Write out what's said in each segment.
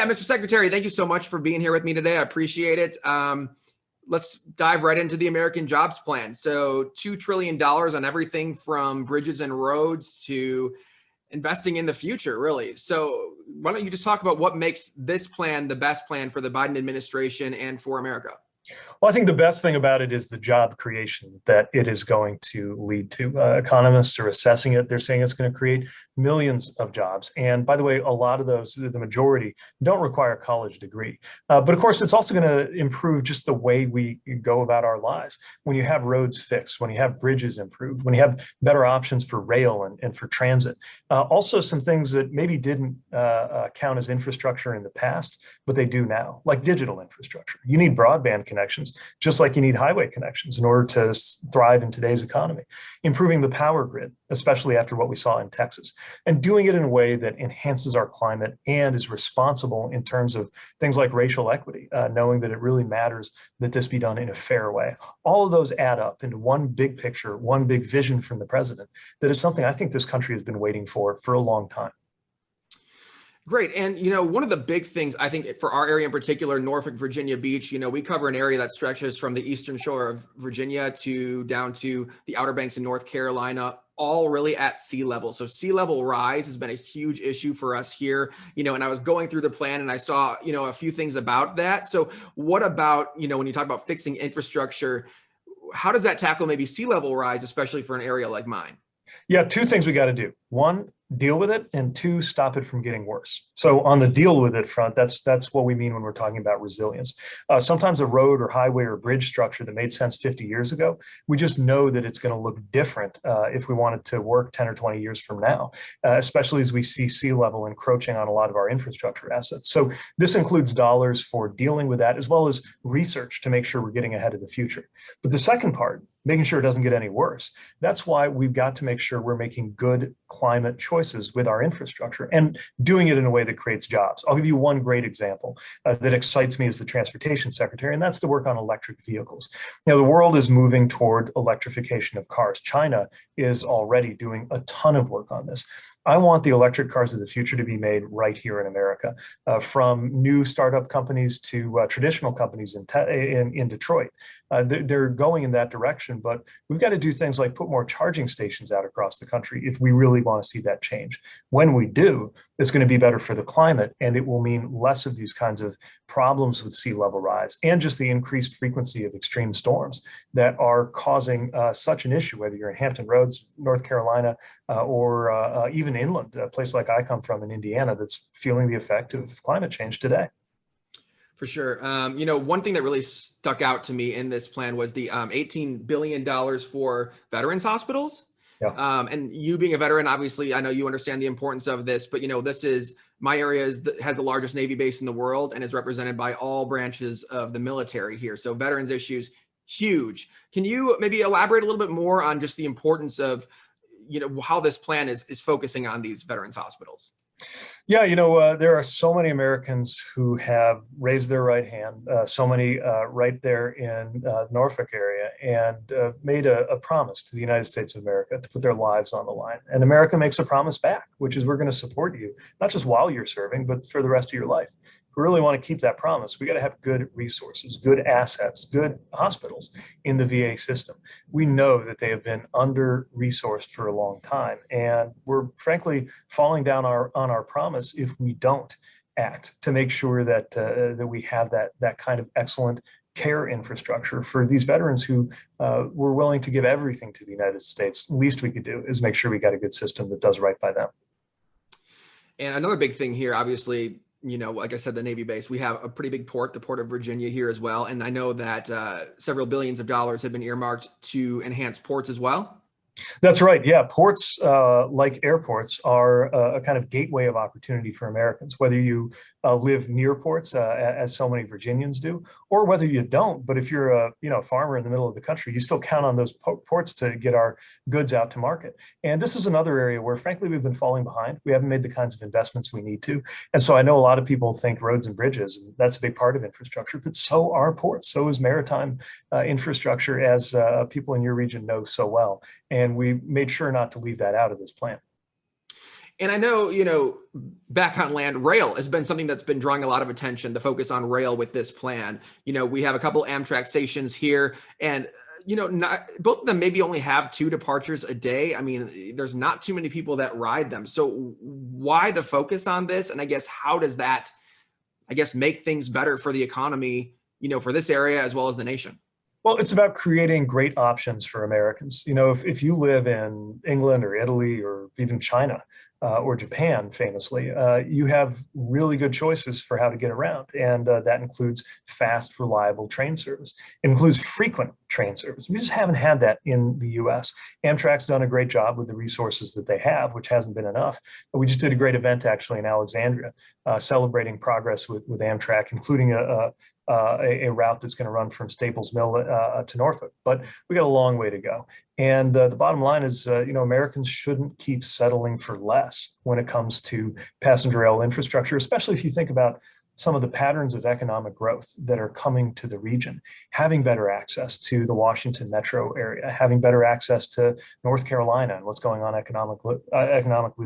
Yeah, Mr. Secretary, thank you so much for being here with me today. I appreciate it. Let's dive right into the American Jobs Plan. So $2 trillion on everything from bridges and roads to investing in the future, really. So why don't you just talk about what makes this plan the best plan for the Biden administration and for America? Well, I think the best thing about it is the job creation that it is going to lead to. Economists are assessing it. They're saying it's going to create millions of jobs. And by the way, a lot of those, the majority, don't require a college degree. But of course, it's also going to improve just the way we go about our lives. When you have roads fixed, when you have bridges improved, when you have better options for rail and for transit. Also, some things that maybe didn't count as infrastructure in the past, but they do now, like digital infrastructure. You need broadband connections, just like you need highway connections in order to thrive in today's economy. Improving the power grid, especially after what we saw in Texas, and doing it in a way that enhances our climate and is responsible in terms of things like racial equity, knowing that it really matters that this be done in a fair way. All of those add up into one big picture, one big vision from the president that is something I think this country has been waiting for a long time. Great. And, one of the big things, I think, for our area in particular, Norfolk, Virginia Beach, we cover an area that stretches from the eastern shore of Virginia down to the Outer Banks in North Carolina, all really at sea level. So sea level rise has been a huge issue for us here, and I was going through the plan and I saw, a few things about that. So what about, when you talk about fixing infrastructure, how does that tackle maybe sea level rise, especially for an area like mine? Yeah, two things we got to do. One, deal with it, and two, stop it from getting worse. So on the deal with it front, that's what we mean when we're talking about resilience. Sometimes a road or highway or bridge structure that made sense 50 years ago, we just know that it's going to look different if we want it to work 10 or 20 years from now, especially as we see sea level encroaching on a lot of our infrastructure assets. So this includes dollars for dealing with that, as well as research to make sure we're getting ahead of the future. But the second part, making sure it doesn't get any worse. That's why we've got to make sure we're making good climate choices with our infrastructure and doing it in a way that creates jobs. I'll give you one great example that excites me as the transportation secretary, and that's to work on electric vehicles. The world is moving toward electrification of cars. China is already doing a ton of work on this. I want the electric cars of the future to be made right here in America, from new startup companies to traditional companies in Detroit. They're going in that direction, but we've got to do things like put more charging stations out across the country if we really want to see that change. When we do, it's going to be better for the climate, and it will mean less of these kinds of problems with sea level rise and just the increased frequency of extreme storms that are causing such an issue, whether you're in Hampton Roads, North Carolina, or even inland, a place like I come from in Indiana that's feeling the effect of climate change today. For sure. One thing that really stuck out to me in this plan was the $18 billion for veterans hospitals. Yeah. And you being a veteran, obviously, I know you understand the importance of this, but, this is my area has the largest Navy base in the world and is represented by all branches of the military here. So veterans issues, huge. Can you maybe elaborate a little bit more on just the importance of, how this plan is focusing on these veterans hospitals? Yeah, there are so many Americans who have raised their right hand, so many right there in Norfolk area, and made a promise to the United States of America to put their lives on the line. And America makes a promise back, which is we're going to support you, not just while you're serving, but for the rest of your life. If we really want to keep that promise, we got to have good resources, good assets, good hospitals in the VA system. We know that they have been under-resourced for a long time, and we're frankly falling down on our promise if we don't act to make sure that that we have that kind of excellent care infrastructure for these veterans who were willing to give everything to the United States. Least we could do is make sure we got a good system that does right by them. And another big thing here, obviously, like I said, the Navy base, we have a pretty big port, the Port of Virginia here as well. And I know that several billions of dollars have been earmarked to enhance ports as well. That's right. Yeah. Ports, like airports, are a kind of gateway of opportunity for Americans, whether you live near ports, as so many Virginians do, or whether you don't. But if you're a farmer in the middle of the country, you still count on those ports to get our goods out to market. And this is another area where, frankly, we've been falling behind. We haven't made the kinds of investments we need to. And so I know a lot of people think roads and bridges, and that's a big part of infrastructure, but so are ports. So is maritime infrastructure, as people in your region know so well. And we made sure not to leave that out of this plan. And I know, back on land, rail has been something that's been drawing a lot of attention, the focus on rail with this plan. We have a couple Amtrak stations here, and not both of them maybe only have 2 departures a day. I mean, there's not too many people that ride them. So why the focus on this? And I guess how does that, make things better for the economy, for this area as well as the nation? Well, it's about creating great options for Americans. If you live in England or Italy or even China or Japan, famously, you have really good choices for how to get around. And that includes fast, reliable train service. It includes frequent train service. We just haven't had that in the US. Amtrak's done a great job with the resources that they have, which hasn't been enough. But we just did a great event actually in Alexandria, celebrating progress with Amtrak, including a route that's going to run from Staples Mill to Norfolk. But we got a long way to go. And the bottom line is, Americans shouldn't keep settling for less when it comes to passenger rail infrastructure, especially if you think about some of the patterns of economic growth that are coming to the region, having better access to the Washington metro area, having better access to North Carolina and what's going on economically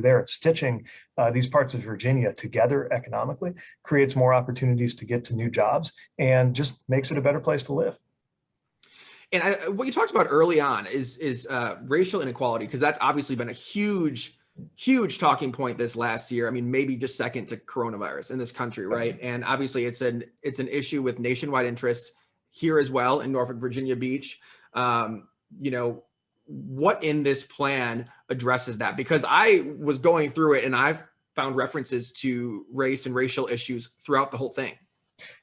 there. And stitching these parts of Virginia together economically creates more opportunities to get to new jobs and just makes it a better place to live. And what you talked about early on is racial inequality, because that's obviously been a huge talking point this last year. I mean, maybe just second to coronavirus in this country, right? And obviously it's an issue with nationwide interest here as well in Norfolk, Virginia Beach. What in this plan addresses that? Because I was going through it and I've found references to race and racial issues throughout the whole thing.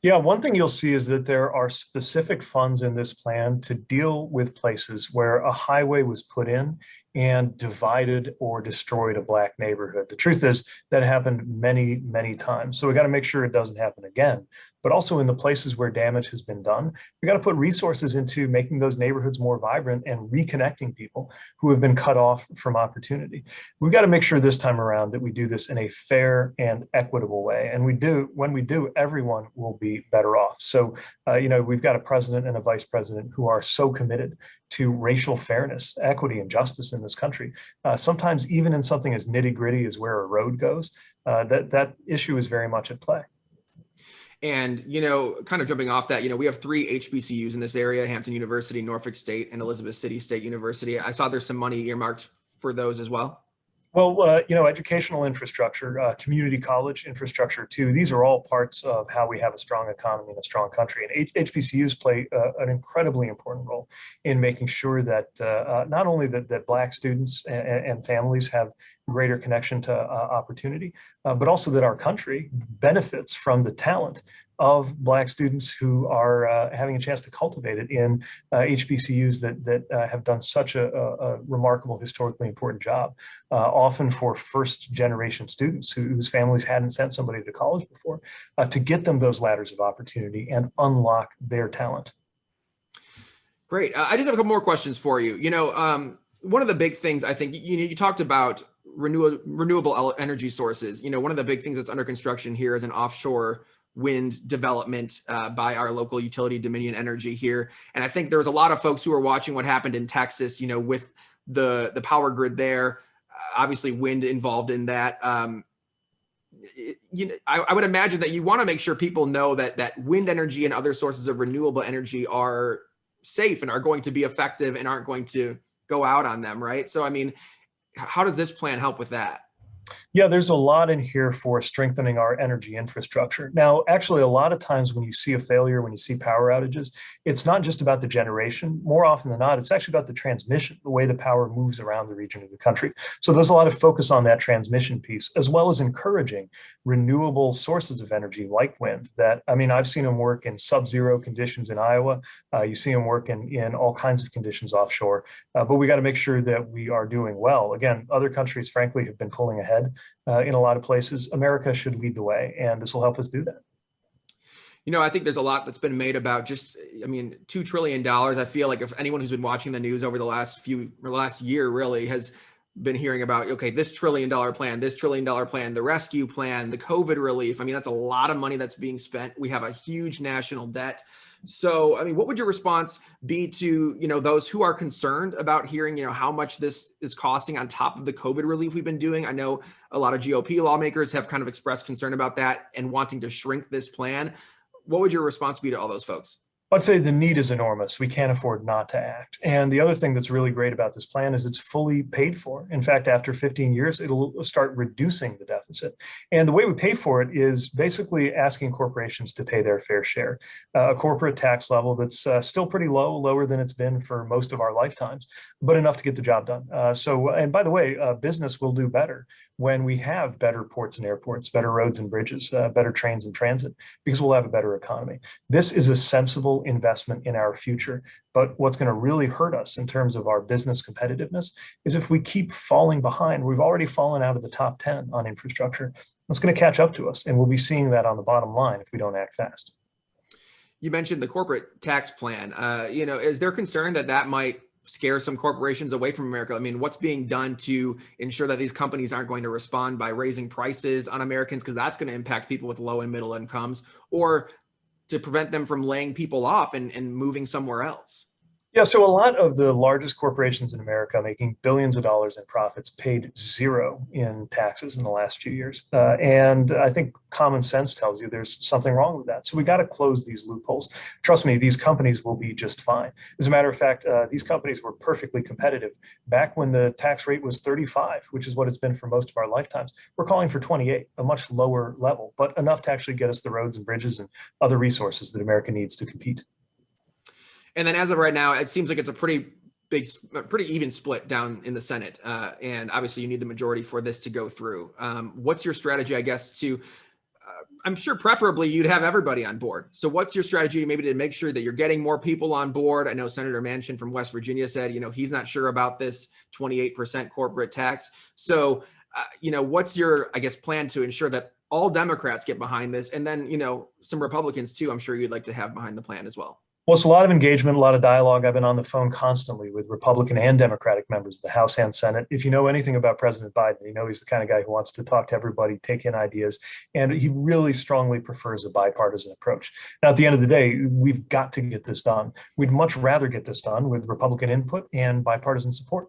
Yeah, one thing you'll see is that there are specific funds in this plan to deal with places where a highway was put in and divided or destroyed a Black neighborhood. The truth is that happened many, many times. So we got to make sure it doesn't happen again. But also in the places where damage has been done, we got to put resources into making those neighborhoods more vibrant and reconnecting people who have been cut off from opportunity. We've got to make sure this time around that we do this in a fair and equitable way. And when we do, everyone will be better off. So, we've got a president and a vice president who are so committed to racial fairness, equity, and justice in this country. Sometimes even in something as nitty gritty as where a road goes, that issue is very much at play. And, kind of jumping off that, we have 3 HBCUs in this area: Hampton University, Norfolk State, and Elizabeth City State University. I saw there's some money earmarked for those as well. Well, educational infrastructure, community college infrastructure too. These are all parts of how we have a strong economy and a strong country. And HBCUs play an incredibly important role in making sure that not only that Black students and families have greater connection to opportunity, but also that our country benefits from the talent of Black students who are having a chance to cultivate it in HBCUs that have done such a remarkable, historically important job, often for first generation students whose families hadn't sent somebody to college before, to get them those ladders of opportunity and unlock their talent. Great. I just have a couple more questions for you. One of the big things I think, you talked about renewable energy sources. One of the big things that's under construction here is an offshore wind development by our local utility, Dominion Energy here. And I think there was a lot of folks who were watching what happened in Texas, with the power grid there, obviously wind involved in that. I would imagine that you want to make sure people know that wind energy and other sources of renewable energy are safe and are going to be effective and aren't going to go out on them, right? So, I mean, how does this plan help with that? Yeah, there's a lot in here for strengthening our energy infrastructure. Now, actually, a lot of times when you see a failure, when you see power outages, it's not just about the generation. More often than not, it's actually about the transmission, the way the power moves around the region of the country. So there's a lot of focus on that transmission piece, as well as encouraging renewable sources of energy like wind. I've seen them work in sub-zero conditions in Iowa. You see them work in all kinds of conditions offshore. But we got to make sure that we are doing well. Again, other countries, frankly, have been pulling ahead in a lot of places. America should lead the way, and this will help us do that. I think there's a lot that's been made about $2 trillion. I feel like if anyone who's been watching the news over the last year really has been hearing about, okay, this $1 trillion plan, this $1 trillion plan, the rescue plan, the COVID relief. I mean, that's a lot of money that's being spent. We have a huge national debt. So, I mean, what would your response be to, those who are concerned about hearing, how much this is costing on top of the COVID relief we've been doing? I know a lot of GOP lawmakers have kind of expressed concern about that and wanting to shrink this plan. What would your response be to all those folks? I'd say the need is enormous. We can't afford not to act. And the other thing that's really great about this plan is it's fully paid for. In fact, after 15 years, it'll start reducing the deficit. And the way we pay for it is basically asking corporations to pay their fair share. A corporate tax level that's still pretty low, lower than it's been for most of our lifetimes, but enough to get the job done. And by the way, business will do better when we have better ports and airports, better roads and bridges, better trains and transit, because we'll have a better economy. This is a sensible investment in our future. But what's going to really hurt us in terms of our business competitiveness is if we keep falling behind. We've already fallen out of the top 10 on infrastructure. It's going to catch up to us, and we'll be seeing that on the bottom line if we don't act fast. You mentioned the corporate tax plan. Is there concern that might scare some corporations away from America? I mean, what's being done to ensure that these companies aren't going to respond by raising prices on Americans, because that's going to impact people with low and middle incomes, or to prevent them from laying people off and moving somewhere else? Yeah, so a lot of the largest corporations in America making billions of dollars in profits paid zero in taxes in the last few years. And I think common sense tells you there's something wrong with that. So we got to close these loopholes. Trust me, these companies will be just fine. As a matter of fact, these companies were perfectly competitive back when the tax rate was 35, which is what it's been for most of our lifetimes. We're calling for 28, a much lower level, but enough to actually get us the roads and bridges and other resources that America needs to compete. And then as of right now, it seems like it's a pretty even split down in the Senate. And obviously you need the majority for this to go through. What's your strategy, I guess, I'm sure preferably you'd have everybody on board. So what's your strategy maybe to make sure that you're getting more people on board? I know Senator Manchin from West Virginia said, he's not sure about this 28% corporate tax. So, what's your, I guess, plan to ensure that all Democrats get behind this? And then, some Republicans too, I'm sure you'd like to have behind the plan as well. Well, it's a lot of engagement, a lot of dialogue. I've been on the phone constantly with Republican and Democratic members of the House and Senate. If you know anything about President Biden, you know he's the kind of guy who wants to talk to everybody, take in ideas, and he really strongly prefers a bipartisan approach. Now, at the end of the day, we've got to get this done. We'd much rather get this done with Republican input and bipartisan support.